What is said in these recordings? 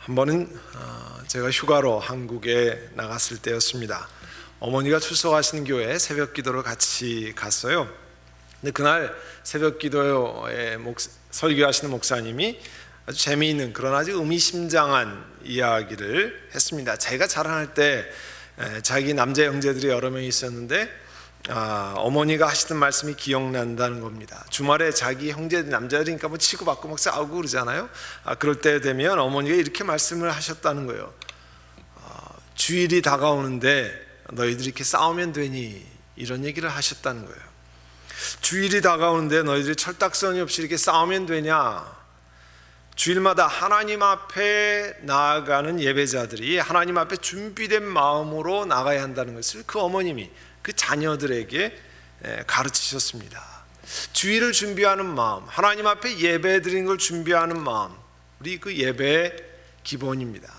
한 번은 제가 휴가로 한국에 나갔을 때였습니다. 어머니가 출석하시는 교회에 새벽 기도를 같이 갔어요. 근데 그날 새벽 기도에 설교하시는 목사님이 아주 재미있는 그러나 아주 의미심장한 이야기를 했습니다. 제가 자라날 때 자기 남자 형제들이 여러 명 있었는데 어머니가 하시던 말씀이 기억난다는 겁니다. 주말에 자기 형제들 남자들이니까 뭐 치고받고 막 싸우고 그러잖아요. 그럴 때 되면 어머니가 이렇게 말씀을 하셨다는 거예요. 주일이 다가오는데 너희들이 이렇게 싸우면 되니, 이런 얘기를 하셨다는 거예요. 주일이 다가오는데 너희들이 철딱서니 없이 이렇게 싸우면 되냐? 주일마다 하나님 앞에 나아가는 예배자들이 하나님 앞에 준비된 마음으로 나가야 한다는 것을 그 어머님이 그 자녀들에게 가르치셨습니다. 주일을 준비하는 마음, 하나님 앞에 예배 드리는 걸 준비하는 마음, 우리 그 예배의 기본입니다.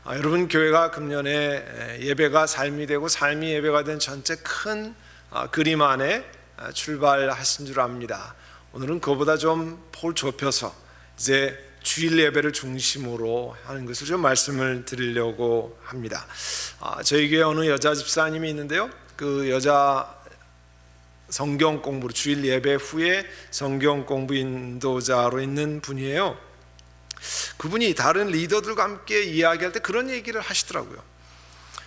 여러분, 교회가 금년에 예배가 삶이 되고 삶이 예배가 된 전체 큰 그림 안에 출발하신 줄 압니다. 오늘은 그보다 좀 폭을 좁혀서 이제 주일 예배를 중심으로 하는 것을 좀 말씀을 드리려고 합니다. 저희 교회 어느 여자 집사님이 있는데요, 그 여자 성경 공부로 주일 예배 후에 성경 공부 인도자로 있는 분이에요. 그분이 다른 리더들과 함께 이야기할 때 그런 얘기를 하시더라고요.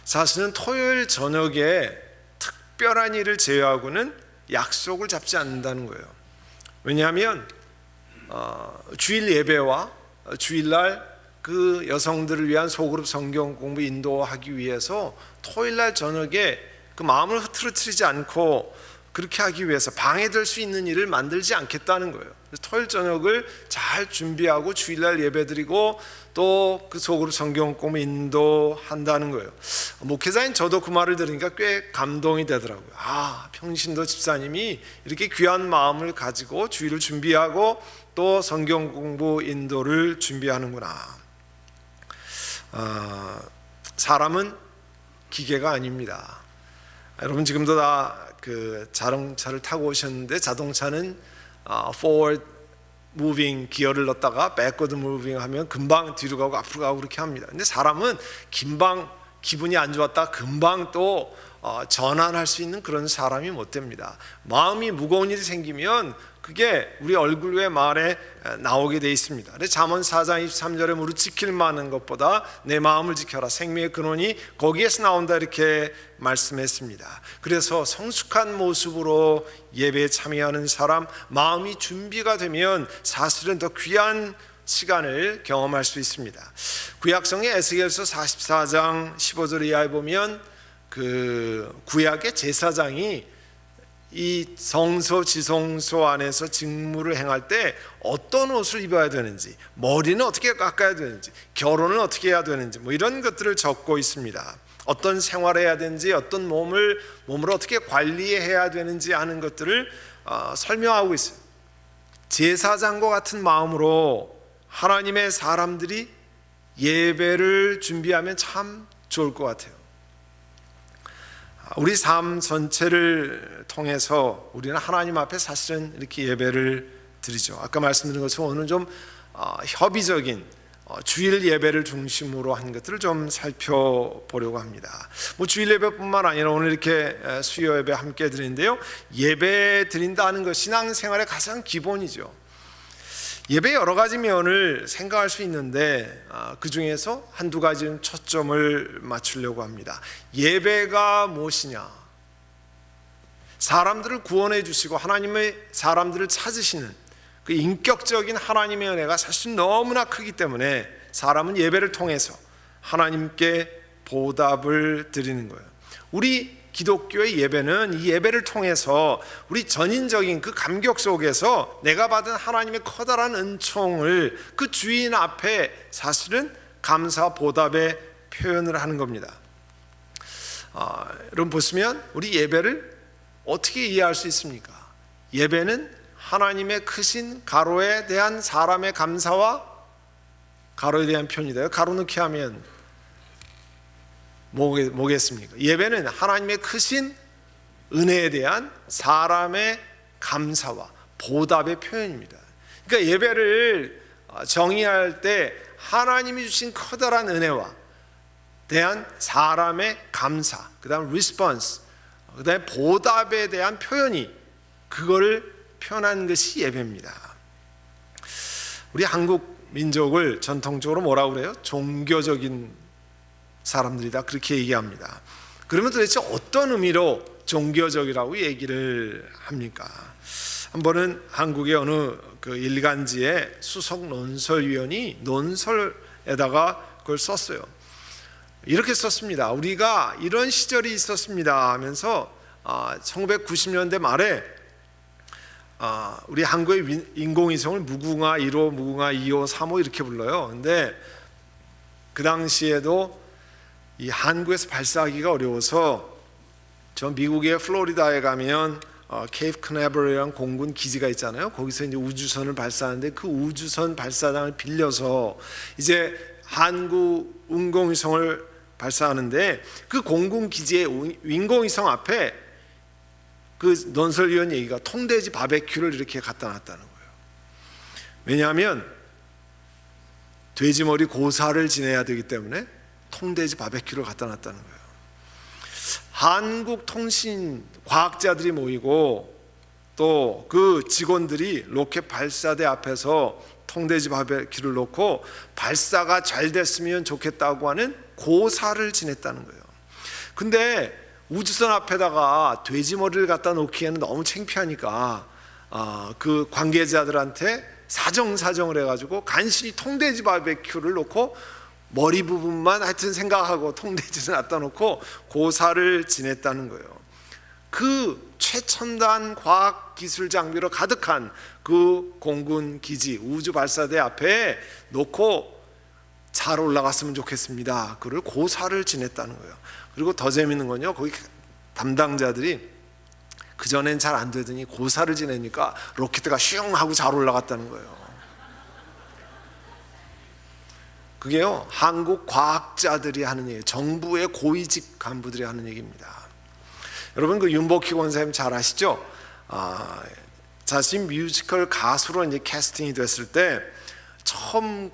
사실은 토요일 저녁에 특별한 일을 제외하고는 약속을 잡지 않는다는 거예요. 왜냐하면 주일 예배와 주일날 그 여성들을 위한 소그룹 성경 공부 인도하기 위해서 토요일날 저녁에 그 마음을 흐트러뜨리지 않고 그렇게 하기 위해서 방해될 수 있는 일을 만들지 않겠다는 거예요. 토요일 저녁을 잘 준비하고 주일날 예배드리고 또 그 소그룹 성경 공부 인도한다는 거예요. 목회자인 저도 그 말을 들으니까 꽤 감동이 되더라고요. 평신도 집사님이 이렇게 귀한 마음을 가지고 주일을 준비하고 또 성경 공부 인도를 준비하는구나. 사람은 기계가 아닙니다. 여러분, 지금도 다 그 자동차를 타고 오셨는데 자동차는 forward moving 기어를 넣었다가 backward moving 하면 금방 뒤로 가고 앞으로 가고 그렇게 합니다. 근데 사람은 금방 기분이 안 좋았다 금방 또 전환할 수 있는 그런 사람이 못 됩니다. 마음이 무거운 일이 생기면 그게 우리 얼굴 외 말에 나오게 돼 있습니다. 잠언 4장 23절에 무릇 지킬 만한 것보다 내 마음을 지켜라, 생명의 근원이 거기에서 나온다, 이렇게 말씀했습니다. 그래서 성숙한 모습으로 예배에 참여하는 사람, 마음이 준비가 되면 사실은 더 귀한 시간을 경험할 수 있습니다. 구약성의 에스겔서 44장 15절 이하에 보면 그 구약의 제사장이 이 성소 지성소 안에서 직무를 행할 때 어떤 옷을 입어야 되는지, 머리는 어떻게 깎아야 되는지, 결혼은 어떻게 해야 되는지, 이런 것들을 적고 있습니다. 어떤 생활을 해야 되는지, 어떤 몸을 어떻게 관리해야 되는지 하는 것들을 설명하고 있어요. 제사장과 같은 마음으로 하나님의 사람들이 예배를 준비하면 참 좋을 것 같아요. 우리 삶 전체를 통해서 우리는 하나님 앞에 사실은 이렇게 예배를 드리죠. 아까 말씀드린 것처럼 오늘 좀 협의적인 주일 예배를 중심으로 한 것들을 좀 살펴보려고 합니다. 주일 예배뿐만 아니라 오늘 이렇게 수요 예배 함께 드리는데요, 예배 드린다는 것 신앙생활의 가장 기본이죠. 예배의 여러 가지 면을 생각할 수 있는데 그 중에서 한두 가지는 초점을 맞추려고 합니다. 예배가 무엇이냐? 사람들을 구원해 주시고 하나님의 사람들을 찾으시는 그 인격적인 하나님의 은혜가 사실 너무나 크기 때문에 사람은 예배를 통해서 하나님께 보답을 드리는 거예요. 우리 기독교의 예배는 이 예배를 통해서 우리 전인적인 그 감격 속에서 내가 받은 하나님의 커다란 은총을 그 주인 앞에 사실은 감사 보답의 표현을 하는 겁니다. 여러분 보시면 우리 예배를 어떻게 이해할 수 있습니까? 예배는 하나님의 크신 가로에 대한 사람의 감사와 가로에 대한 표현이다. 가로 넣기 하면 뭐겠습니까? 예배는 하나님의 크신 은혜에 대한 사람의 감사와 보답의 표현입니다. 그러니까 예배를 정의할 때 하나님이 주신 커다란 은혜와 대한 사람의 감사, 그 다음 리스폰스, 그 다음에 보답에 대한 표현이, 그거를 표현한 것이 예배입니다. 우리 한국 민족을 전통적으로 뭐라고 그래요? 종교적인 사람들이다, 그렇게 얘기합니다. 그러면 도대체 어떤 의미로 종교적이라고 얘기를 합니까? 한 번은 한국의 어느 그 일간지의 수석 논설위원이 논설에다가 그걸 썼어요. 이렇게 썼습니다. 우리가 이런 시절이 있었습니다 하면서 1990년대 말에 우리 한국의 인공위성을 무궁화 1호, 무궁화 2호, 3호 이렇게 불러요. 근데 그 당시에도 이 한국에서 발사하기가 어려워서 저 미국의 플로리다에 가면 케이프 커네버럴이라는 공군 기지가 있잖아요. 거기서 이제 우주선을 발사하는데 그 우주선 발사장을 빌려서 이제 한국 인공위성을 발사하는데 그 공군 기지의 인공위성 앞에 그 논설위원 얘기가 통돼지 바베큐를 이렇게 갖다 놨다는 거예요. 왜냐하면 돼지머리 고사를 지내야 되기 때문에 통돼지 바베큐를 갖다 놨다는 거예요. 한국 통신 과학자들이 모이고 또 그 직원들이 로켓 발사대 앞에서 통돼지 바베큐를 놓고 발사가 잘 됐으면 좋겠다고 하는 고사를 지냈다는 거예요. 근데 우주선 앞에다가 돼지머리를 갖다 놓기에는 너무 창피하니까 그 관계자들한테 사정을 해가지고 간신히 통돼지 바베큐를 놓고 머리 부분만 하여튼 생각하고 통돼지를 갖다 놓고 고사를 지냈다는 거예요. 그 최첨단 과학 기술 장비로 가득한 그 공군 기지 우주 발사대 앞에 놓고 잘 올라갔으면 좋겠습니다. 그를 고사를 지냈다는 거예요. 그리고 더 재밌는 건요, 거기 담당자들이 그전엔 잘 안 되더니 고사를 지내니까 로켓가 슝 하고 잘 올라갔다는 거예요. 그게요, 한국 과학자들이 하는 얘기, 정부의 고위직 간부들이 하는 얘기입니다. 여러분 그 윤복희 권사님 잘 아시죠? 자신 뮤지컬 가수로 이제 캐스팅이 됐을 때 처음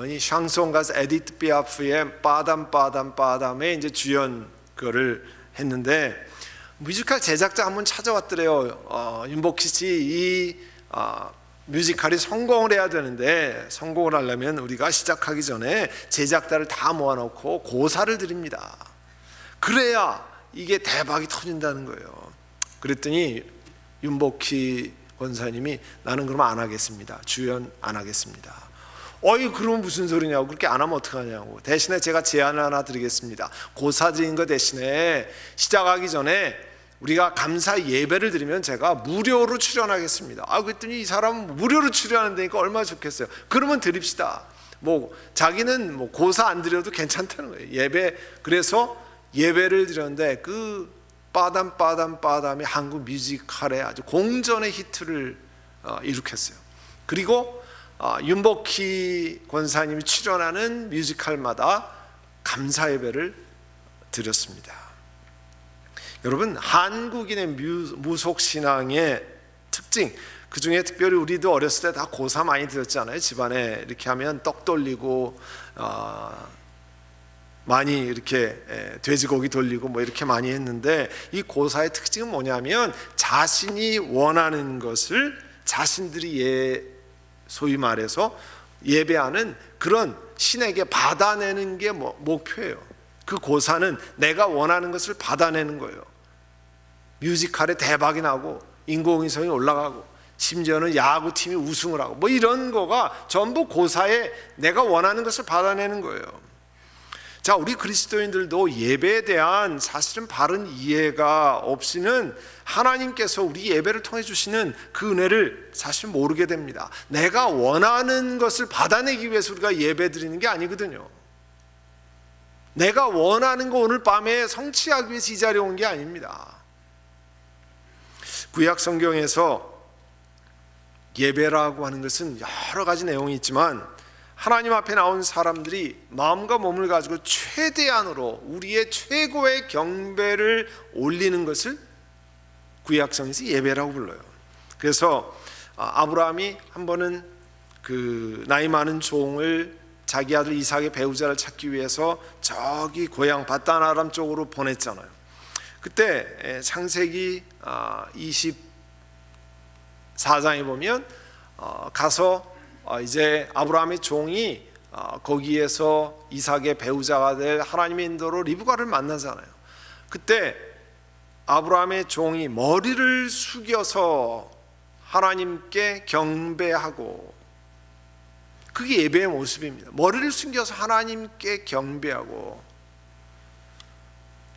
이 샹송 가수 에디트 피아프의 빠담에 이제 주연 그거를 했는데 뮤지컬 제작자 한 분 찾아왔더래요. 윤복희 씨, 이 뮤지컬이 성공을 해야 되는데 성공을 하려면 우리가 시작하기 전에 제작자를 다 모아놓고 고사를 드립니다. 그래야 이게 대박이 터진다는 거예요. 그랬더니 윤복희 권사님이 나는 그러면 안 하겠습니다. 주연 안 하겠습니다. 그러면 무슨 소리냐고, 그렇게 안 하면 어떡하냐고. 대신에 제가 제안을 하나 드리겠습니다. 고사 드린 거 대신에 시작하기 전에 우리가 감사 예배를 드리면 제가 무료로 출연하겠습니다. 그랬더니 이 사람은 무료로 출연한다니까 얼마나 좋겠어요. 그러면 드립시다. 자기는 고사 안 드려도 괜찮다는 거예요. 예배, 그래서 예배를 드렸는데 그 빠담이 한국 뮤지컬에 아주 공전의 히트를 일으켰어요. 그리고 윤복희 권사님이 출연하는 뮤지컬마다 감사 예배를 드렸습니다. 여러분, 한국인의 무속신앙의 특징, 그 중에 특별히 우리도 어렸을 때 다 고사 많이 드렸잖아요. 집안에 이렇게 하면 떡 돌리고 많이 이렇게 돼지고기 돌리고 이렇게 많이 했는데, 이 고사의 특징은 뭐냐면 자신이 원하는 것을 자신들이 소위 말해서 예배하는 그런 신에게 받아내는 게 목표예요. 그 고사는 내가 원하는 것을 받아내는 거예요. 뮤지컬에 대박이 나고 인공위성이 올라가고 심지어는 야구팀이 우승을 하고 이런 거가 전부 고사에 내가 원하는 것을 받아내는 거예요. 자, 우리 그리스도인들도 예배에 대한 사실은 바른 이해가 없이는 하나님께서 우리 예배를 통해 주시는 그 은혜를 사실 모르게 됩니다. 내가 원하는 것을 받아내기 위해서 우리가 예배 드리는 게 아니거든요. 내가 원하는 거 오늘 밤에 성취하기 위해서 이 자리에 온 게 아닙니다. 구약 성경에서 예배라고 하는 것은 여러 가지 내용이 있지만 하나님 앞에 나온 사람들이 마음과 몸을 가지고 최대한으로 우리의 최고의 경배를 올리는 것을 구약성에서 예배라고 불러요. 그래서 아브라함이 한 번은 그 나이 많은 종을 자기 아들 이삭의 배우자를 찾기 위해서 저기 고향 밧단 아람 쪽으로 보냈잖아요. 그때 창세기 24장에 보면 가서 이제 아브라함의 종이 거기에서 이삭의 배우자가 될 하나님의 인도로 리브가를 만나잖아요. 그때 아브라함의 종이 머리를 숙여서 하나님께 경배하고, 그게 예배의 모습입니다. 머리를 숙여서 하나님께 경배하고,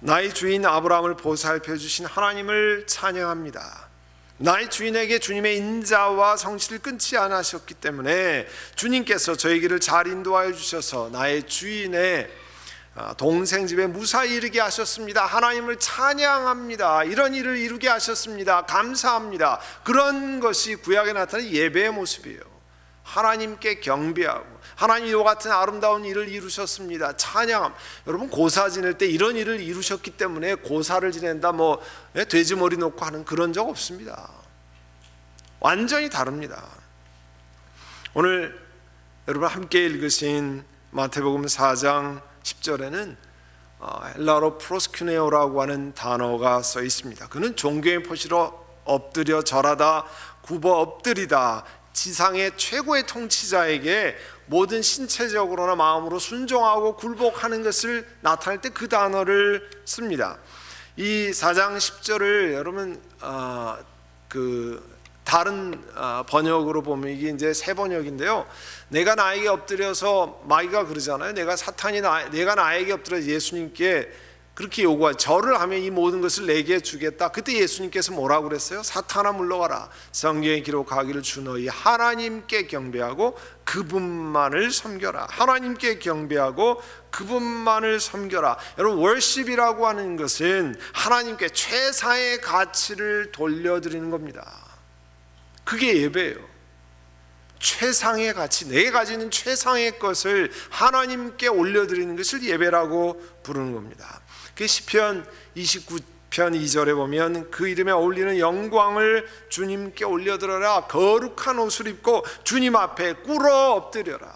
나의 주인 아브라함을 보살펴 주신 하나님을 찬양합니다. 나의 주인에게 주님의 인자와 성실을 끊지 않으셨기 때문에 주님께서 저희 길을 잘 인도하여 주셔서 나의 주인의 동생 집에 무사히 이르게 하셨습니다. 하나님을 찬양합니다. 이런 일을 이루게 하셨습니다. 감사합니다. 그런 것이 구약에 나타나는 예배의 모습이에요. 하나님께 경배하고, 하나님 이와 같은 아름다운 일을 이루셨습니다. 찬양함. 여러분, 고사 지낼 때 이런 일을 이루셨기 때문에 고사를 지낸다, 돼지머리 놓고 하는 그런 적 없습니다. 완전히 다릅니다. 오늘 여러분 함께 읽으신 마태복음 4장 10절에는 헬라어로 프로스큐네오라고 하는 단어가 써 있습니다. 그는 종교의 포시로 엎드려 절하다, 굽어 엎드리다, 지상의 최고의 통치자에게 모든 신체적으로나 마음으로 순종하고 굴복하는 것을 나타낼 때 그 단어를 씁니다. 이 4장 10절을 여러분 다른 번역으로 보면 이게 이제 새 번역인데요. 내가 나에게 엎드려서, 마귀가 그러잖아요. 내가 나에게 엎드려 예수님께 그렇게 요구하죠. 절을 하면 이 모든 것을 내게 주겠다. 그때 예수님께서 뭐라고 그랬어요? 사탄아 물러가라. 성경에 기록하기를 주 너희 하나님께 경배하고 그분만을 섬겨라. 하나님께 경배하고 그분만을 섬겨라. 여러분, 월십이라고 하는 것은 하나님께 최상의 가치를 돌려드리는 겁니다. 그게 예배예요. 최상의 가치, 내가 가지는 최상의 것을 하나님께 올려드리는 것을 예배라고 부르는 겁니다. 그 시편 29편 2절에 보면 그 이름에 어울리는 영광을 주님께 올려드려라. 거룩한 옷을 입고 주님 앞에 꿇어 엎드려라.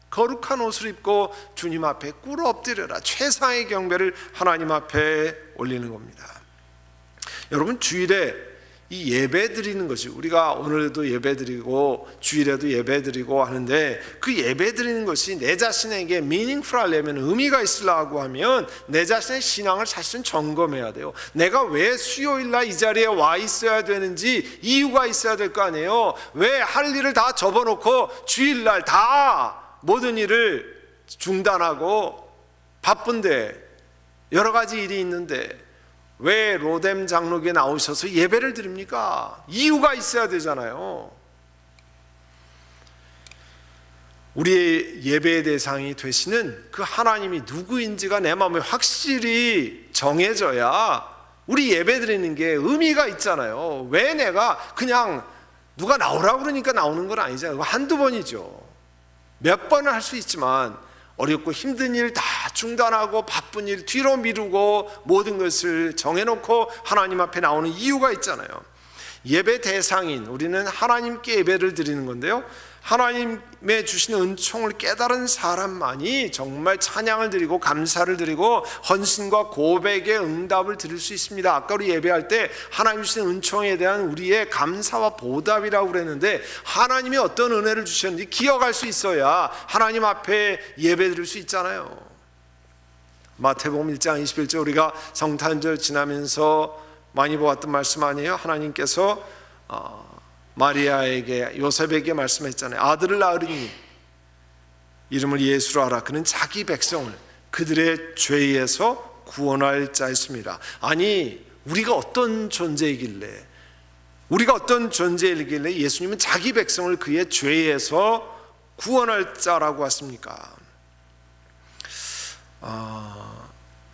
거룩한 옷을 입고 주님 앞에 꿇어 엎드려라. 최상의 경배를 하나님 앞에 올리는 겁니다. 여러분, 주일에 이 예배 드리는 것이, 우리가 오늘도 예배 드리고 주일에도 예배 드리고 하는데, 그 예배 드리는 것이 내 자신에게 meaningful 하려면, 의미가 있으려고 하면 내 자신의 신앙을 사실은 점검해야 돼요. 내가 왜 수요일날 이 자리에 와 있어야 되는지 이유가 있어야 될 거 아니에요. 왜 할 일을 다 접어놓고 주일날 다 모든 일을 중단하고 바쁜데, 여러 가지 일이 있는데 왜 로뎀 장로교에 나오셔서 예배를 드립니까? 이유가 있어야 되잖아요. 우리의 예배의 대상이 되시는 그 하나님이 누구인지가 내 마음에 확실히 정해져야 우리 예배 드리는 게 의미가 있잖아요. 왜 내가 그냥 누가 나오라고 그러니까 나오는 건 아니잖아요. 한두 번이죠. 몇 번을 할 수 있지만 어렵고 힘든 일 다 중단하고 바쁜 일 뒤로 미루고 모든 것을 정해놓고 하나님 앞에 나오는 이유가 있잖아요. 예배 대상인 우리는 하나님께 예배를 드리는 건데요, 하나님의 주시는 은총을 깨달은 사람만이 정말 찬양을 드리고 감사를 드리고 헌신과 고백의 응답을 드릴 수 있습니다. 아까 우리 예배할 때 하나님 주시는 은총에 대한 우리의 감사와 보답이라고 그랬는데, 하나님이 어떤 은혜를 주셨는지 기억할 수 있어야 하나님 앞에 예배 드릴 수 있잖아요. 마태복음 1장 21절, 우리가 성탄절 지나면서 많이 보았던 말씀 아니에요? 하나님께서 마리아에게, 요셉에게 말씀했잖아요. 아들을 낳으리니 이름을 예수로 하라. 그는 자기 백성을 그들의 죄에서 구원할 자였습니다. 아니, 우리가 어떤 존재이길래 예수님은 자기 백성을 그의 죄에서 구원할 자라고 하십니까?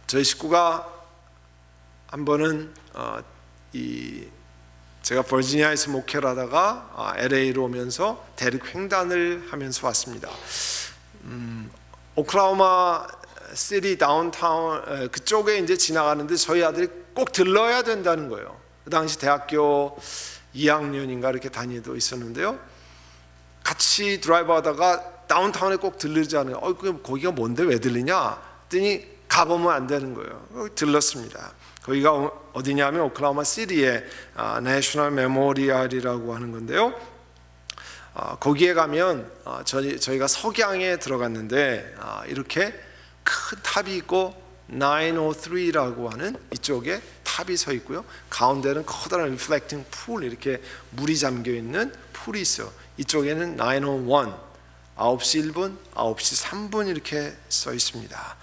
저희 식구가 한 번은 제가 버지니아에서 목회를 하다가 LA로 오면서 대륙 횡단을 하면서 왔습니다. 오클라호마 시티 다운타운 그쪽에 이제 지나가는데 저희 아들이 꼭 들러야 된다는 거예요. 그 당시 대학교 2학년인가 이렇게 다니고 있었는데요, 같이 드라이브 하다가 다운타운에 꼭 들르잖아요. 거기가 뭔데 왜 들리냐? 했더니 가보면 안 되는 거예요. 들렀습니다. 거기가 어디냐면 오클라호마 시티의 내셔널 메모리얼이라고 하는 건데요. 거기에 가면 저희가 석양에 들어갔는데 이렇게 큰 탑이 있고 903라고 하는 이쪽에 탑이 서 있고요. 가운데는 커다란 리플렉팅 풀, 이렇게 물이 잠겨 있는 풀이 있어요. 이쪽에는 901, 9시 1분, 9시 3분 이렇게 써 있습니다.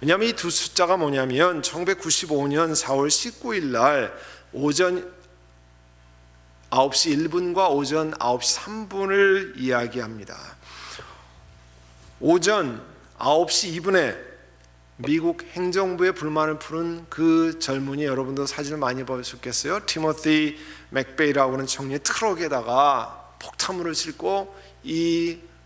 왜냐하면 이 두 숫자가 뭐냐면 1995년 4월 19일 날 오전 9시 1분과 오전 9시 3분을 이야기합니다. 오전 9시 2분에 미국 행정부의 불만을 푸는 그 젊은이, 여러분도 사진을 많이 보셨겠어요? 티모시 맥베이라고 하는 청년이 트럭에다가 폭탄물을 싣고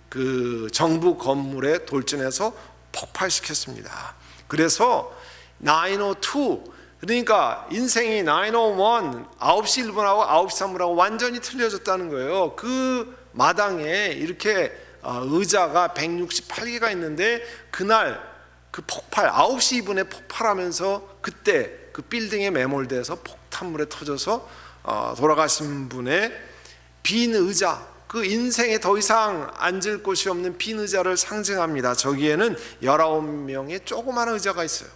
그 정부 건물에 돌진해서 폭발시켰습니다. 그래서 902, 그러니까 인생이 901, 9시 1분하고 9시 3분하고 완전히 틀려졌다는 거예요. 그 마당에 이렇게 의자가 168개가 있는데 그날 그 폭발, 9시 2분에 폭발하면서 그때 그 빌딩에 매몰돼서 폭탄물에 터져서 돌아가신 분의 빈 의자, 그 인생에 더 이상 앉을 곳이 없는 빈 의자를 상징합니다. 저기에는 19명의 조그마한 의자가 있어요.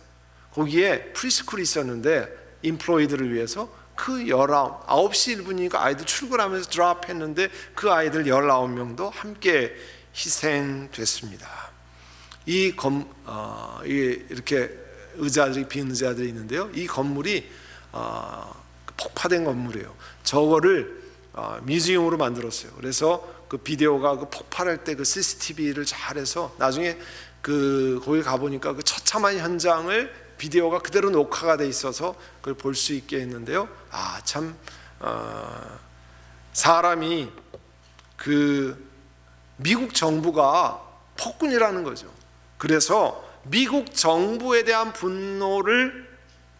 거기에 프리스쿨이 있었는데 임플로이드를 위해서 그 9시 1분이니까 아이들 출근하면서 드랍했는데 그 아이들 19명도 함께 희생됐습니다. 이렇게 의자들이, 빈 의자들이 있는데요. 이 건물이 폭파된 건물이에요. 저거를 뮤지엄으로 만들었어요. 그래서 그 비디오가 그 폭발할 때 그 CCTV를 잘해서 나중에 거기 가보니까 그 처참한 현장을 비디오가 그대로 녹화가 돼 있어서 그걸 볼 수 있게 했는데요. 참 사람이 미국 정부가 폭군이라는 거죠. 그래서 미국 정부에 대한 분노를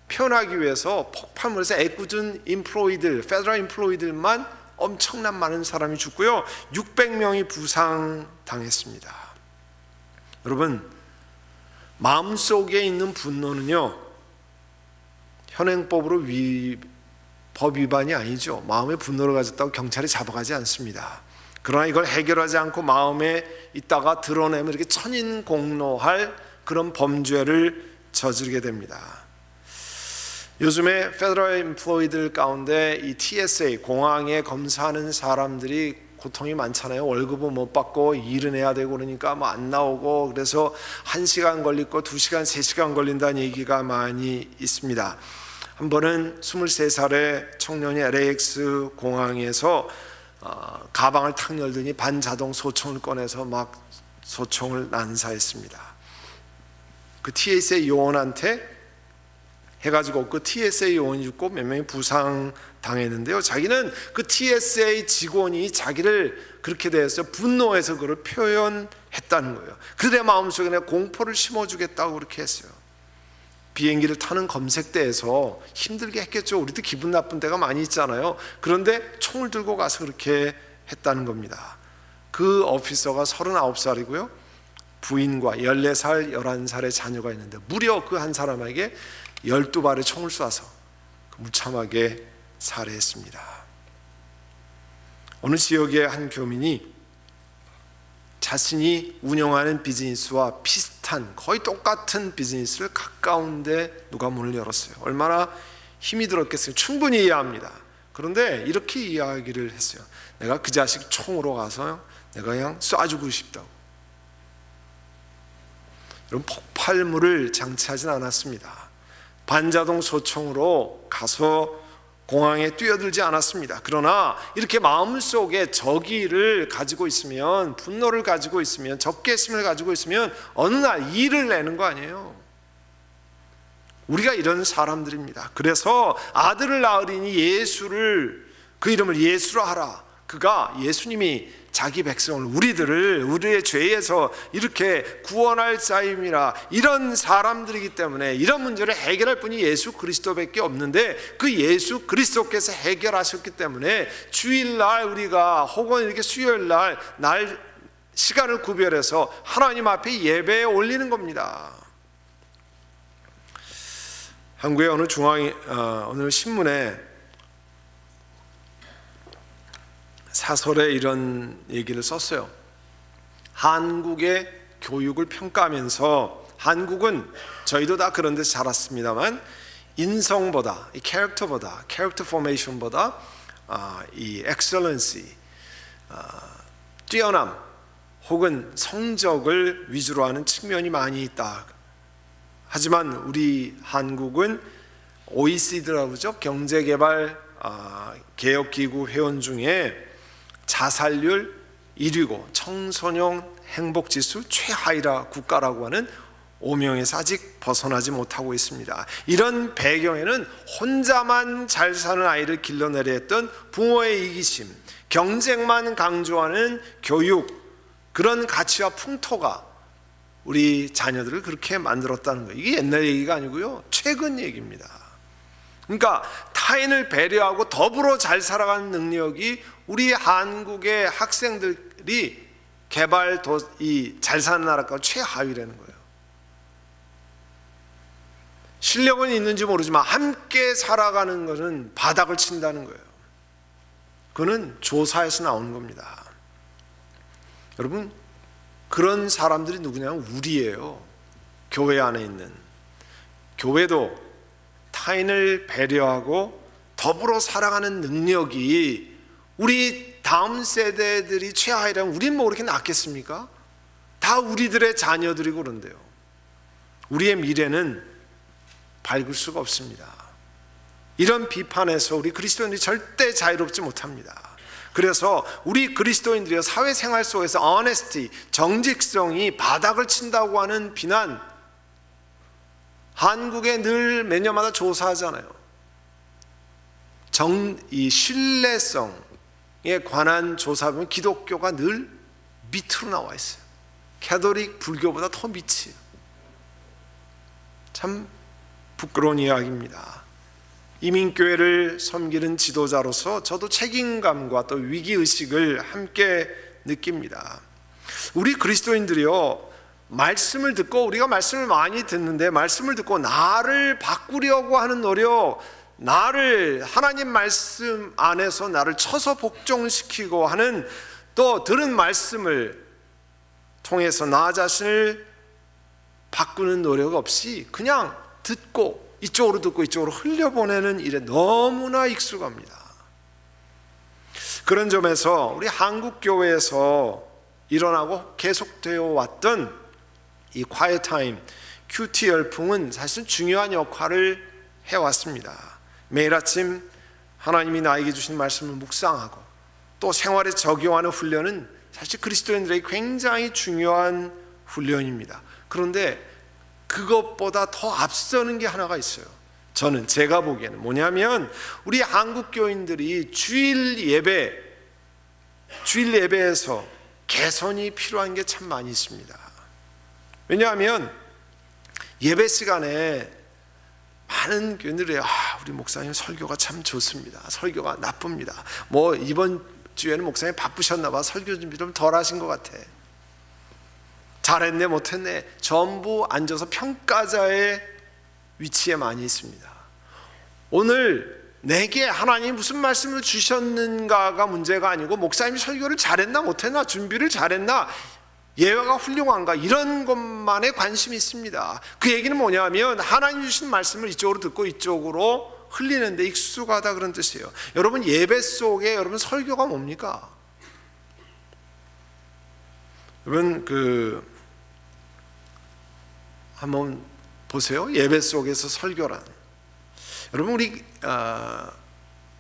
표현하기 위해서 폭발물에서 애꿎은 임플로이들, 페더럴 임플로이들만 엄청난 많은 사람이 죽고요, 600명이 부상당했습니다. 여러분, 마음속에 있는 분노는요, 현행법으로 법 위반이 아니죠. 마음의 분노를 가졌다고 경찰이 잡아가지 않습니다. 그러나 이걸 해결하지 않고 마음에 있다가 드러내면 이렇게 천인공노할 그런 범죄를 저지르게 됩니다. 요즘에 페더럴 임플로이들 가운데 이 TSA, 공항에 검사하는 사람들이 고통이 많잖아요. 월급은 못 받고 일은 해야 되고 그러니까 뭐 안 나오고, 그래서 1시간 걸리고 2시간, 3시간 걸린다는 얘기가 많이 있습니다. 한 번은 23살의 청년이 LAX 공항에서 가방을 탁 열더니 반자동 소총을 꺼내서 막 소총을 난사했습니다. 그 TSA 요원한테 해가지고 그 TSA 요원이 죽고 몇 명이 부상 당했는데요. 자기는 그 TSA 직원이 자기를 그렇게 대해서 분노해서 그걸 표현했다는 거예요. 그들의 마음속에 내가 공포를 심어주겠다고 그렇게 했어요. 비행기를 타는 검색대에서 힘들게 했겠죠. 우리도 기분 나쁜 때가 많이 있잖아요. 그런데 총을 들고 가서 그렇게 했다는 겁니다. 그 오피서가 39살이고요 부인과 14살, 11살의 자녀가 있는데 무려 그 한 사람에게 12발의 총을 쏴서 무참하게 살해했습니다. 어느 지역의 한 교민이 자신이 운영하는 비즈니스와 비슷한, 거의 똑같은 비즈니스를 가까운데 누가 문을 열었어요. 얼마나 힘이 들었겠어요. 충분히 이해합니다. 그런데 이렇게 이야기를 했어요. 내가 그 자식 총으로 가서 내가 그냥 쏴주고 싶다고. 이런 폭발물을 장치하진 않았습니다. 반자동 소총으로 가서 공항에 뛰어들지 않았습니다. 그러나 이렇게 마음속에 적의를 가지고 있으면, 분노를 가지고 있으면, 적개심을 가지고 있으면 어느 날 일을 내는 거 아니에요. 우리가 이런 사람들입니다. 그래서 아들을 낳으리니 예수를, 그 이름을 예수로 하라. 그가, 예수님이 자기 백성을, 우리들을 우리의 죄에서 이렇게 구원할 자임이라, 이런 사람들이기 때문에 이런 문제를 해결할 분이 예수 그리스도밖에 없는데, 그 예수 그리스도께서 해결하셨기 때문에 주일날 우리가, 혹은 이렇게 수요일날 시간을 구별해서 하나님 앞에 예배에 올리는 겁니다. 한국의 어느 신문에 사설에 이런 얘기를 썼어요. 한국의 교육을 평가하면서 한국은 저희도 다 그런 데서 자랐습니다만 인성보다, 이 캐릭터보다, 캐릭터 포메이션보다 이 엑셀런시, 뛰어남 혹은 성적을 위주로 하는 측면이 많이 있다. 하지만 우리 한국은 OECD라고 그러죠. 경제개발 개혁기구 회원 중에 자살률 1위고 청소년 행복지수 최하위라 국가라고 하는 오명에서 아직 벗어나지 못하고 있습니다. 이런 배경에는 혼자만 잘 사는 아이를 길러내려 했던 부모의 이기심, 경쟁만 강조하는 교육, 그런 가치와 풍토가 우리 자녀들을 그렇게 만들었다는 거예요. 이게 옛날 얘기가 아니고요, 최근 얘기입니다. 그러니까 타인을 배려하고 더불어 잘 살아가는 능력이 우리 한국의 학생들이 잘 사는 나라가 최하위라는 거예요. 실력은 있는지 모르지만 함께 살아가는 것은 바닥을 친다는 거예요. 그거는 조사에서 나오는 겁니다. 여러분, 그런 사람들이 누구냐면 우리예요. 교회 안에 있는. 교회도 타인을 배려하고 더불어 살아가는 능력이 우리 다음 세대들이 최하위라면 우리는 뭐 그렇게 낫겠습니까? 다 우리들의 자녀들이고 그런데요. 우리의 미래는 밝을 수가 없습니다. 이런 비판에서 우리 그리스도인들이 절대 자유롭지 못합니다. 그래서 우리 그리스도인들이 사회생활 속에서 honesty, 정직성이 바닥을 친다고 하는 비난, 한국에 늘 매년마다 조사하잖아요. 이 신뢰성에 관한 조사 보면 기독교가 늘 밑으로 나와 있어요. 캐톨릭 불교보다 더 밑이에요. 참 부끄러운 이야기입니다. 이민교회를 섬기는 지도자로서 저도 책임감과 또 위기의식을 함께 느낍니다. 우리 그리스도인들이요, 말씀을 듣고, 우리가 말씀을 많이 듣는데 말씀을 듣고 나를 바꾸려고 하는 노력, 하나님 말씀 안에서 나를 쳐서 복종시키고 하는, 또 들은 말씀을 통해서 나 자신을 바꾸는 노력 없이 그냥 듣고 이쪽으로 듣고 이쪽으로 흘려보내는 일에 너무나 익숙합니다. 그런 점에서 우리 한국교회에서 일어나고 계속되어 왔던 이 quiet time, 큐티 열풍은 사실 중요한 역할을 해왔습니다. 매일 아침 하나님이 나에게 주신 말씀을 묵상하고 또 생활에 적용하는 훈련은 사실 그리스도인들에게 굉장히 중요한 훈련입니다. 그런데 그것보다 더 앞서는 게 하나가 있어요. 제가 보기에는 뭐냐면 우리 한국 교인들이 주일 예배에서 개선이 필요한 게 참 많이 있습니다. 왜냐하면 예배 시간에 많은 교인들이 우리 목사님 설교가 참 좋습니다. 설교가 나쁩니다. 뭐 이번 주에는 목사님 바쁘셨나 봐. 설교 준비 좀 덜 하신 것 같아. 잘했네 못했네 전부 앉아서 평가자의 위치에 많이 있습니다. 오늘 내게 하나님이 무슨 말씀을 주셨는가가 문제가 아니고 목사님이 설교를 잘했나 못했나, 준비를 잘했나, 예화가 훌륭한가, 이런 것만에 관심이 있습니다. 그 얘기는 뭐냐면 하나님 주신 말씀을 이쪽으로 듣고 이쪽으로 흘리는데 익숙하다, 그런 뜻이에요. 여러분, 예배 속에 여러분 설교가 뭡니까? 여러분 한번 보세요. 예배 속에서 설교란, 여러분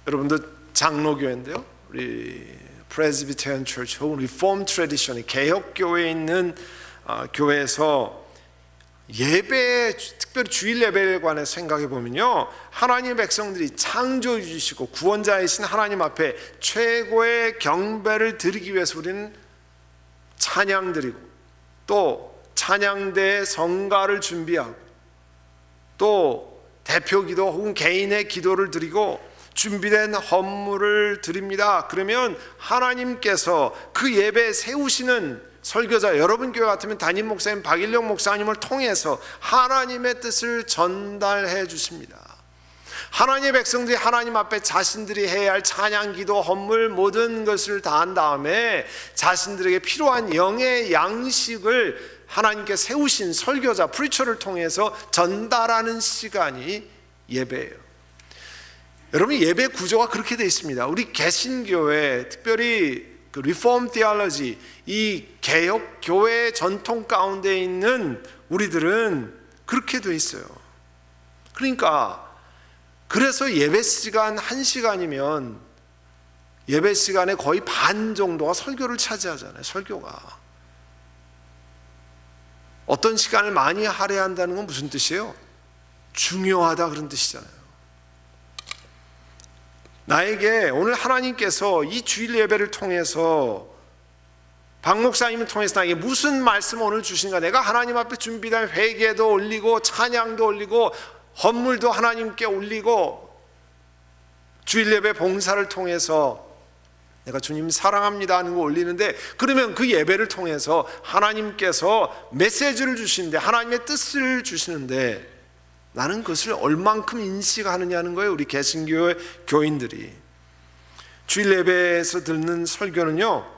여러분도 장로교회인데요, 우리 Presbyterian Church 혹은 Reformed Tradition, 개혁교회에 있는 교회에서 예배, 특별히 주일 예배에 관해서 생각해 보면요, 하나님의 백성들이 창조해 주시고 구원자이신 하나님 앞에 최고의 경배를 드리기 위해서 우리는 찬양 드리고, 또 찬양대의 성가를 준비하고, 또 대표기도 혹은 개인의 기도를 드리고 준비된 헌물을 드립니다. 그러면 하나님께서 그 예배에 세우시는 설교자, 여러분 교회 같으면 담임 목사님 박일영 목사님을 통해서 하나님의 뜻을 전달해 주십니다. 하나님의 백성들이 하나님 앞에 자신들이 해야 할 찬양, 기도, 헌물 모든 것을 다한 다음에 자신들에게 필요한 영의 양식을 하나님께 세우신 설교자, 프리처를 통해서 전달하는 시간이 예배예요. 여러분, 예배 구조가 그렇게 되어 있습니다. 우리 개신교회, 특별히 그 리폼 티올로지, 이 개혁 교회 전통 가운데 있는 우리들은 그렇게 되어 있어요. 그러니까 그래서 예배 시간 1시간이면 예배 시간의 거의 반 정도가 설교를 차지하잖아요. 설교가. 어떤 시간을 많이 할애한다는 건 무슨 뜻이에요? 중요하다 그런 뜻이잖아요. 나에게 오늘 하나님께서 이 주일 예배를 통해서 박 목사님을 통해서 나에게 무슨 말씀을 오늘 주신가, 내가 하나님 앞에 준비된 회개도 올리고 찬양도 올리고 헌물도 하나님께 올리고 주일 예배 봉사를 통해서 내가 주님 사랑합니다 하는 거 올리는데, 그러면 그 예배를 통해서 하나님께서 메시지를 주시는데, 하나님의 뜻을 주시는데 나는 그것을 얼만큼 인식하느냐는 거예요. 우리 개신교회 교인들이 주일 예배에서 듣는 설교는요,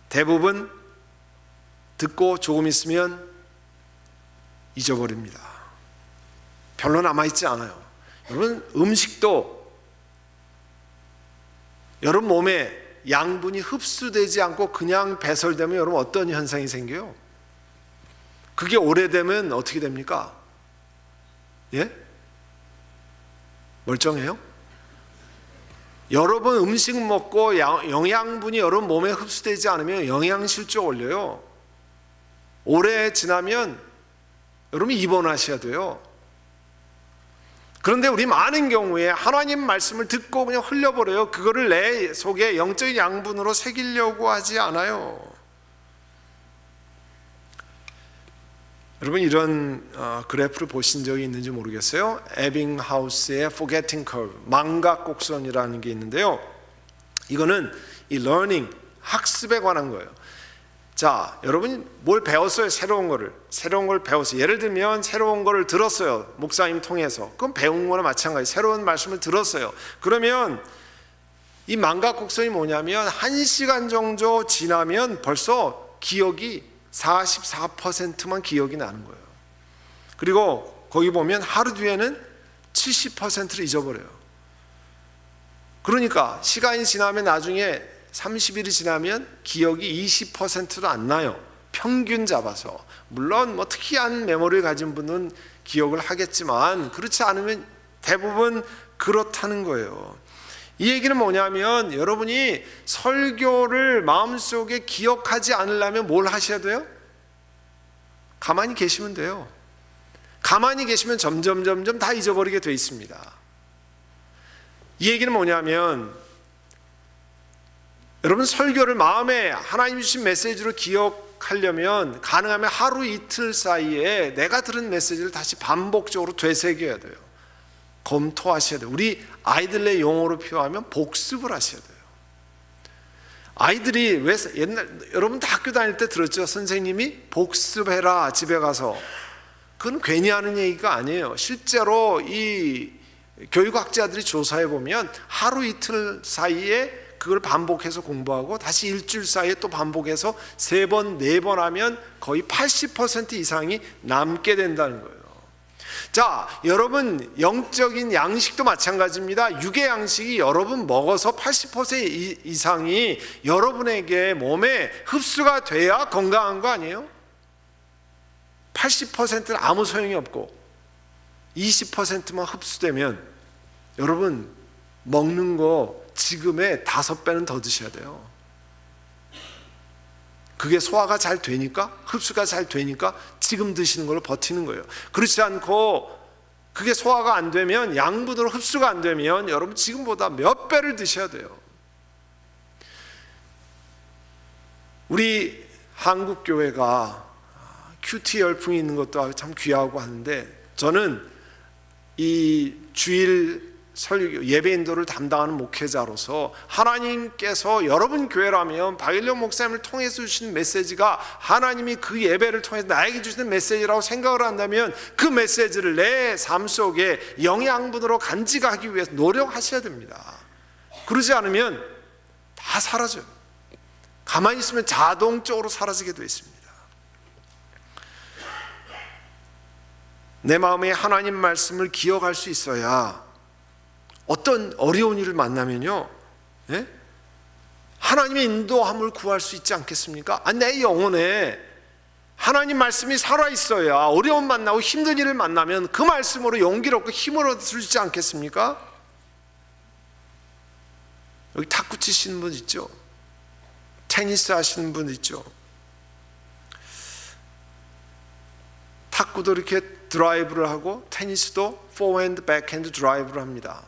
대부분 듣고 조금 있으면 잊어버립니다. 별로 남아있지 않아요. 여러분, 음식도 여러분 몸에 양분이 흡수되지 않고 그냥 배설되면 여러분 어떤 현상이 생겨요? 그게 오래되면 어떻게 됩니까? 예? 멀쩡해요? 여러분 음식 먹고 영양분이 여러분 몸에 흡수되지 않으면 영양실조 올려요. 오래 지나면 여러분 입원하셔야 돼요. 그런데 우리 많은 경우에 하나님 말씀을 듣고 그냥 흘려버려요. 그거를 내 속에 영적인 양분으로 새기려고 하지 않아요. 여러분, 이런 그래프를 보신 적이 있는지 모르겠어요. 에빙하우스의 Forgetting Curve, 망각 곡선이라는 게 있는데요, 이거는 이 learning, 학습에 관한 거예요. 자, 여러분 뭘 배웠어요? 새로운 걸 배웠어요. 예를 들면 새로운 걸 들었어요, 목사님 통해서. 그건 배운 거나 마찬가지. 새로운 말씀을 들었어요. 그러면 이 망각 곡선이 뭐냐면 1시간 정도 지나면 벌써 기억이 44%만 기억이 나는 거예요. 그리고 거기 보면 하루 뒤에는 70%를 잊어버려요. 그러니까 시간이 지나면 나중에 30일이 지나면 기억이 20%도 안 나요. 평균 잡아서. 물론 뭐 특이한 메모리를 가진 분은 기억을 하겠지만 그렇지 않으면 대부분 그렇다는 거예요. 이 얘기는 뭐냐면 여러분이 설교를 마음속에 기억하지 않으려면 뭘 하셔야 돼요? 가만히 계시면 돼요. 가만히 계시면 점점 다 잊어버리게 돼 있습니다. 이 얘기는 뭐냐면 여러분 설교를 마음에 하나님 주신 메시지로 기억하려면 가능하면 하루 이틀 사이에 내가 들은 메시지를 다시 반복적으로 되새겨야 돼요. 검토하셔야 돼요. 우리 아이들의 용어로 표현하면 복습을 하셔야 돼요. 아이들이 왜 여러분도 학교 다닐 때 들었죠? 선생님이 복습해라 집에 가서. 그건 괜히 하는 얘기가 아니에요. 실제로 이 교육학자들이 조사해 보면 하루 이틀 사이에 그걸 반복해서 공부하고 다시 일주일 사이에 또 반복해서 3번, 4번 하면 거의 80% 이상이 남게 된다는 거예요. 자, 여러분 영적인 양식도 마찬가지입니다. 육의 양식이 여러분 먹어서 80% 이상이 여러분에게 몸에 흡수가 돼야 건강한 거 아니에요? 80%는 아무 소용이 없고 20%만 흡수되면 여러분 먹는 거 지금의 5배는 더 드셔야 돼요. 그게 소화가 잘 되니까, 흡수가 잘 되니까 지금 드시는 걸로 버티는 거예요. 그렇지 않고 그게 소화가 안 되면, 양분으로 흡수가 안 되면 여러분 지금보다 몇 배를 드셔야 돼요. 우리 한국 교회가 큐티 열풍이 있는 것도 참 귀하고 하는데, 저는 이 주일 예배 인도를 담당하는 목회자로서 하나님께서 여러분 교회라면 박일령 목사님을 통해서 주시는 메시지가 하나님이 그 예배를 통해서 나에게 주시는 메시지라고 생각을 한다면 그 메시지를 내 삶 속에 영양분으로 간직하기 위해서 노력하셔야 됩니다. 그러지 않으면 다 사라져요. 가만히 있으면 자동적으로 사라지게 되어 있습니다. 내 마음에 하나님 말씀을 기억할 수 있어야 어떤 어려운 일을 만나면요, 예? 하나님의 인도함을 구할 수 있지 않겠습니까? 내 영혼에 하나님 말씀이 살아있어야 어려움 만나고 힘든 일을 만나면 그 말씀으로 용기를 얻고 힘을 얻을 수 있지 않겠습니까? 여기 탁구 치시는 분 있죠? 테니스 하시는 분 있죠? 탁구도 이렇게 드라이브를 하고 테니스도 포핸드, 백핸드 드라이브를 합니다.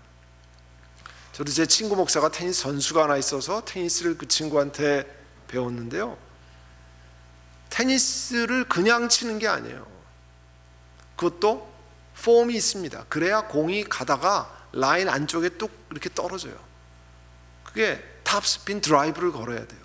저도 제 친구 목사가 테니스 선수가 하나 있어서 테니스를 그 친구한테 배웠는데요, 테니스를 그냥 치는 게 아니에요. 그것도 폼이 있습니다. 그래야 공이 가다가 라인 안쪽에 뚝 이렇게 떨어져요. 그게 탑스핀 드라이브를 걸어야 돼요.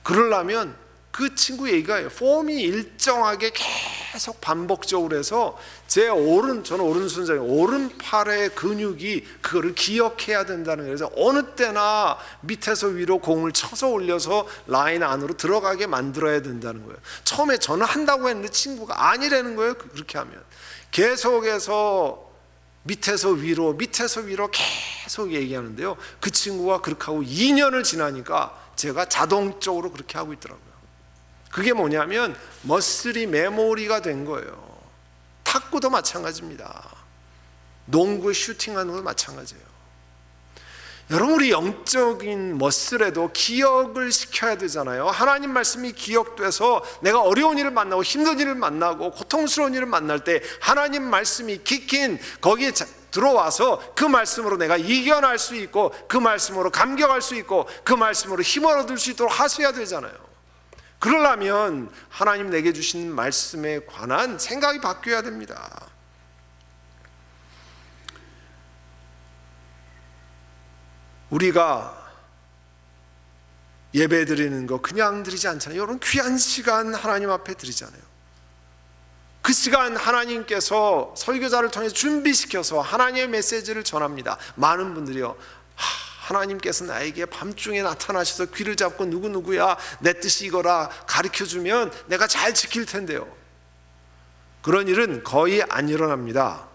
그러려면 그 친구 얘기가 폼이 일정하게 계속 반복적으로 해서 저는 오른손잡이 오른팔의 근육이 그거를 기억해야 된다는 거예요. 그래서 어느 때나 밑에서 위로 공을 쳐서 올려서 라인 안으로 들어가게 만들어야 된다는 거예요. 처음에 저는 한다고 했는데 친구가 아니라는 거예요. 그렇게 하면 계속해서 밑에서 위로 계속 얘기하는데요, 그 친구가 그렇게 하고 2년을 지나니까 제가 자동적으로 그렇게 하고 있더라고요. 그게 뭐냐면 머슬이 메모리가 된 거예요. 탁구도 마찬가지입니다. 농구 슈팅하는 것도 마찬가지예요. 여러분, 우리 영적인 머슬에도 기억을 시켜야 되잖아요. 하나님 말씀이 기억돼서 내가 어려운 일을 만나고 힘든 일을 만나고 고통스러운 일을 만날 때 하나님 말씀이 기킨 거기에 들어와서 그 말씀으로 내가 이겨낼 수 있고 그 말씀으로 감격할 수 있고 그 말씀으로 힘을 얻을 수 있도록 하셔야 되잖아요. 그러려면 하나님 내게 주신 말씀에 관한 생각이 바뀌어야 됩니다. 우리가 예배 드리는 거 그냥 드리지 않잖아요. 여러분, 귀한 시간 하나님 앞에 드리잖아요. 그 시간 하나님께서 설교자를 통해 준비시켜서 하나님의 메시지를 전합니다. 많은 분들이요, 하나님께서 나에게 밤중에 나타나셔서 귀를 잡고 누구누구야 내 뜻이 이거라 가르쳐주면 내가 잘 지킬 텐데요. 그런 일은 거의 안 일어납니다.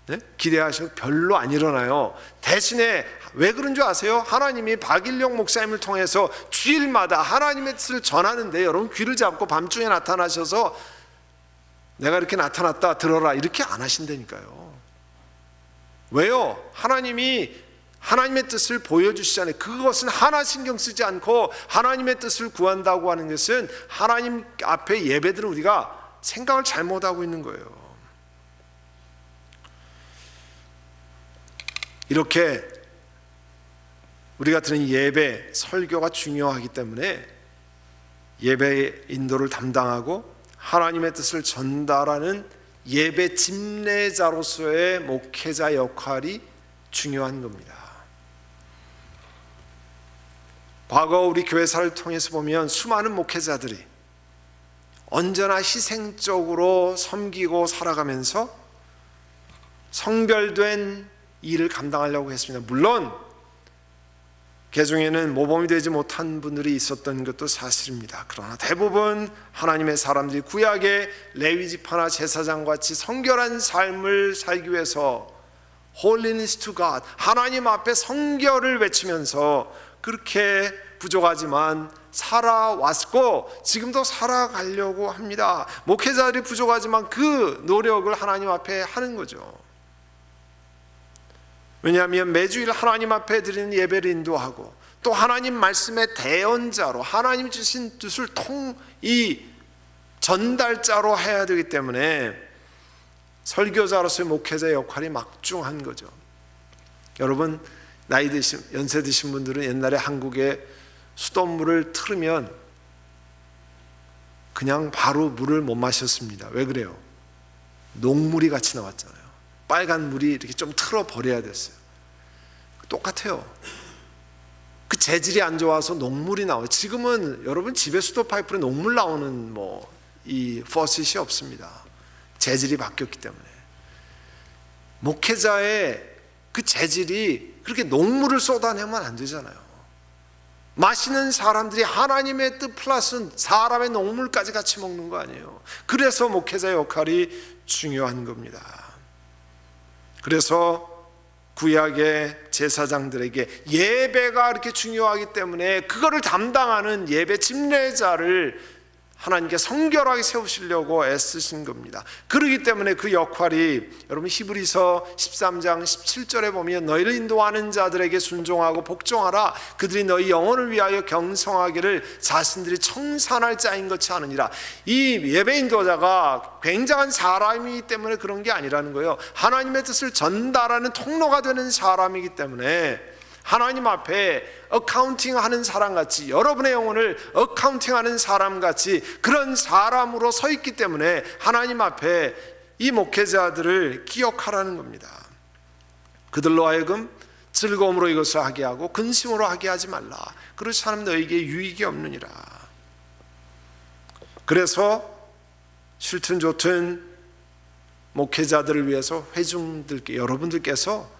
네? 기대하셔도 별로 안 일어나요. 대신에 왜 그런 줄 아세요? 하나님이 박일령 목사님을 통해서 주일마다 하나님의 뜻을 전하는데 여러분, 귀를 잡고 밤중에 나타나셔서 내가 이렇게 나타났다 들어라 이렇게 안 하신다니까요. 왜요? 하나님이 하나님의 뜻을 보여주시잖아요. 그것은 하나 신경 쓰지 않고 하나님의 뜻을 구한다고 하는 것은 하나님 앞에 예배들은 우리가 생각을 잘못하고 있는 거예요. 이렇게 우리가 드리는 예배, 설교가 중요하기 때문에 예배 인도를 담당하고 하나님의 뜻을 전달하는 예배 집례자로서의 목회자 역할이 중요한 겁니다. 과거 우리 교회사를 통해서 보면 수많은 목회자들이 언제나 희생적으로 섬기고 살아가면서 성별된 일을 감당하려고 했습니다. 물론 그 중에는 모범이 되지 못한 분들이 있었던 것도 사실입니다. 그러나 대부분 하나님의 사람들이 구약의 레위지파나 제사장과 같이 성결한 삶을 살기 위해서 Holiness to God, 하나님 앞에 성결을 외치면서 그렇게 부족하지만 살아왔고 지금도 살아가려고 합니다. 목회자들이 부족하지만 그 노력을 하나님 앞에 하는 거죠. 왜냐하면 매주일 하나님 앞에 드리는 예배를 인도하고 또 하나님 말씀의 대언자로 하나님 주신 뜻을 전달자로 해야 되기 때문에 설교자로서의 목회자의 역할이 막중한 거죠. 여러분, 나이 드신, 연세 드신 분들은 옛날에 한국에 수돗물을 틀으면 그냥 바로 물을 못 마셨습니다. 왜 그래요? 녹물이 같이 나왔잖아요. 빨간 물이 이렇게 좀 틀어 버려야 됐어요. 똑같아요. 그 재질이 안 좋아서 녹물이 나와요. 지금은 여러분 집에 수도 파이프로 녹물 나오는 이 퍼밋이 없습니다. 재질이 바뀌었기 때문에. 목회자의 그 재질이 그렇게 녹물을 쏟아내면 안 되잖아요. 마시는 사람들이 하나님의 뜻 플러스 사람의 녹물까지 같이 먹는 거 아니에요. 그래서 목회자의 역할이 중요한 겁니다. 그래서 구약의 제사장들에게 예배가 이렇게 중요하기 때문에 그거를 담당하는 예배 집례자를 하나님께 성결하게 세우시려고 애쓰신 겁니다. 그렇기 때문에 그 역할이 여러분 히브리서 13장 17절에 보면 너희를 인도하는 자들에게 순종하고 복종하라. 그들이 너희 영혼을 위하여 경성하기를 자신들이 청산할 자인 것이 아느니라. 이 예배 인도자가 굉장한 사람이기 때문에 그런 게 아니라는 거예요. 하나님의 뜻을 전달하는 통로가 되는 사람이기 때문에 하나님 앞에 어카운팅하는 사람같이, 여러분의 영혼을 어카운팅하는 사람같이 그런 사람으로 서 있기 때문에 하나님 앞에 이 목회자들을 기억하라는 겁니다. 그들로 하여금 즐거움으로 이것을 하게 하고 근심으로 하게 하지 말라. 그렇지 않으면 너에게 유익이 없느니라. 그래서 싫든 좋든 목회자들을 위해서 회중들께, 여러분들께서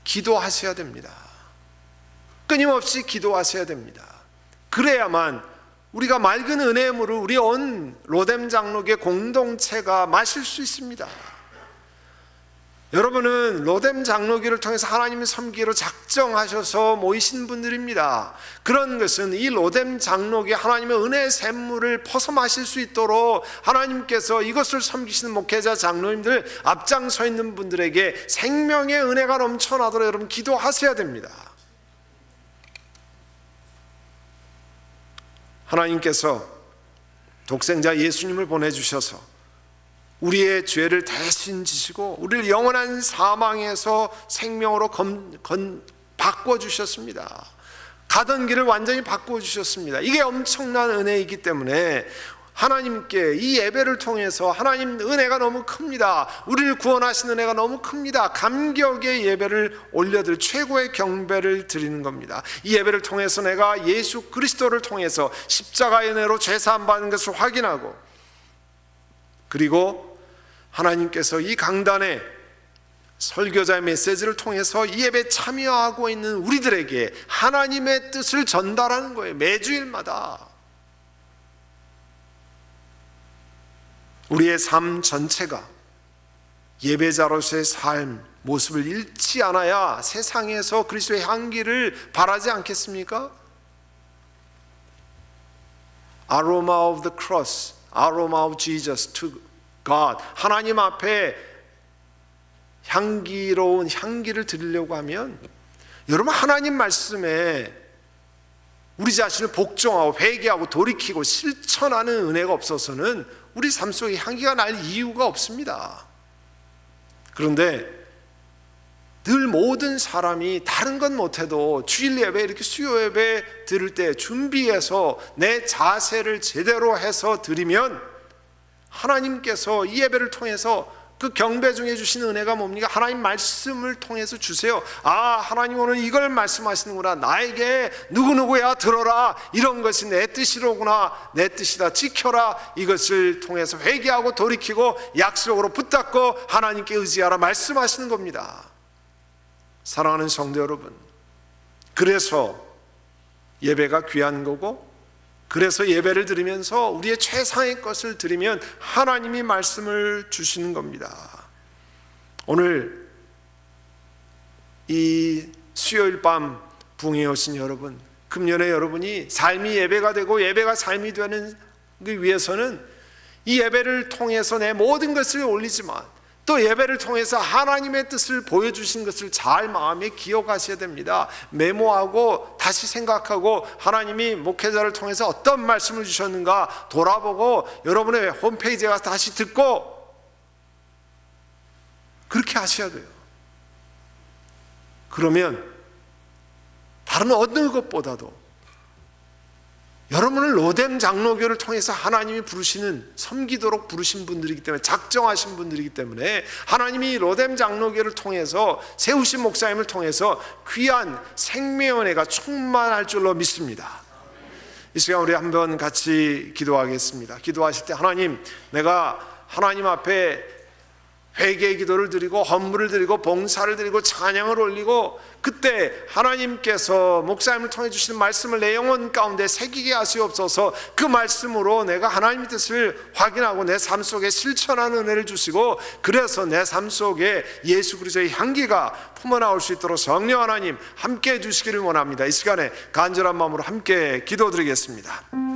기도하셔야 됩니다. 끊임없이 기도하셔야 됩니다. 그래야만 우리가 맑은 은혜의 물을 우리 온 로뎀 장로교 공동체가 마실 수 있습니다. 여러분은 로뎀 장로교를 통해서 하나님을 섬기기로 작정하셔서 모이신 분들입니다. 그런 것은 이 로뎀 장로교 하나님의 은혜의 샘물을 퍼서 마실 수 있도록 하나님께서 이것을 섬기시는 목회자 장로님들, 앞장서 있는 분들에게 생명의 은혜가 넘쳐나도록 여러분 기도하셔야 됩니다. 하나님께서 독생자 예수님을 보내주셔서 우리의 죄를 대신 지시고 우리를 영원한 사망에서 생명으로 바꿔주셨습니다. 가던 길을 완전히 바꿔주셨습니다. 이게 엄청난 은혜이기 때문에 하나님께 이 예배를 통해서 하나님 은혜가 너무 큽니다. 우리를 구원하신 은혜가 너무 큽니다. 감격의 예배를 올려드릴 최고의 경배를 드리는 겁니다. 이 예배를 통해서 내가 예수 그리스도를 통해서 십자가의 은혜로 죄사함 받는 것을 확인하고, 그리고 하나님께서 이 강단에 설교자의 메시지를 통해서 이 예배에 참여하고 있는 우리들에게 하나님의 뜻을 전달하는 거예요. 매주일마다 우리의 삶 전체가 예배자로서의 삶 모습을 잃지 않아야 세상에서 그리스도의 향기를 바라지 않겠습니까? Aroma of the cross, aroma of Jesus to God. 하나님 앞에 향기로운 향기를 드리려고 하면 여러분 하나님 말씀에 우리 자신을 복종하고 회개하고 돌이키고 실천하는 은혜가 없어서는 우리 삶 속에 향기가 날 이유가 없습니다. 그런데 늘 모든 사람이 다른 건 못해도 주일 예배, 이렇게 수요 예배 드릴 때 준비해서 내 자세를 제대로 해서 드리면 하나님께서 이 예배를 통해서 그 경배 중에 주시는 은혜가 뭡니까? 하나님 말씀을 통해서 주세요. 아, 하나님 오늘 이걸 말씀하시는구나. 나에게 누구누구야 들어라. 이런 것이 내 뜻이로구나. 내 뜻이다. 지켜라. 이것을 통해서 회개하고 돌이키고 약속으로 붙잡고 하나님께 의지하라 말씀하시는 겁니다. 사랑하는 성도 여러분, 그래서 예배가 귀한 거고, 그래서 예배를 드리면서 우리의 최상의 것을 드리면 하나님이 말씀을 주시는 겁니다. 오늘 이 수요일 밤 붕에 오신 여러분, 금년에 여러분이 삶이 예배가 되고 예배가 삶이 되는 위해서는 이 예배를 통해서 내 모든 것을 올리지만 또 예배를 통해서 하나님의 뜻을 보여주신 것을 잘 마음에 기억하셔야 됩니다. 메모하고 다시 생각하고 하나님이 목회자를 통해서 어떤 말씀을 주셨는가 돌아보고 여러분의 홈페이지에 가서 다시 듣고 그렇게 하셔야 돼요. 그러면 다른 어느 것보다도 여러분을 로뎀 장로교를 통해서 하나님이 부르시는, 섬기도록 부르신 분들이기 때문에, 작정하신 분들이기 때문에 하나님이 로뎀 장로교를 통해서, 세우신 목사님을 통해서 귀한 생명의 은혜가 충만할 줄로 믿습니다. 이 시간 우리 한번 같이 기도하겠습니다. 기도하실 때 하나님, 내가 하나님 앞에 회개의 기도를 드리고 헌물을 드리고 봉사를 드리고 찬양을 올리고, 그때 하나님께서 목사님을 통해 주시는 말씀을 내 영혼 가운데 새기게 하시옵소서. 그 말씀으로 내가 하나님의 뜻을 확인하고 내 삶 속에 실천하는 은혜를 주시고, 그래서 내 삶 속에 예수 그리스도의 향기가 품어나올 수 있도록 성령 하나님 함께 해주시기를 원합니다. 이 시간에 간절한 마음으로 함께 기도드리겠습니다.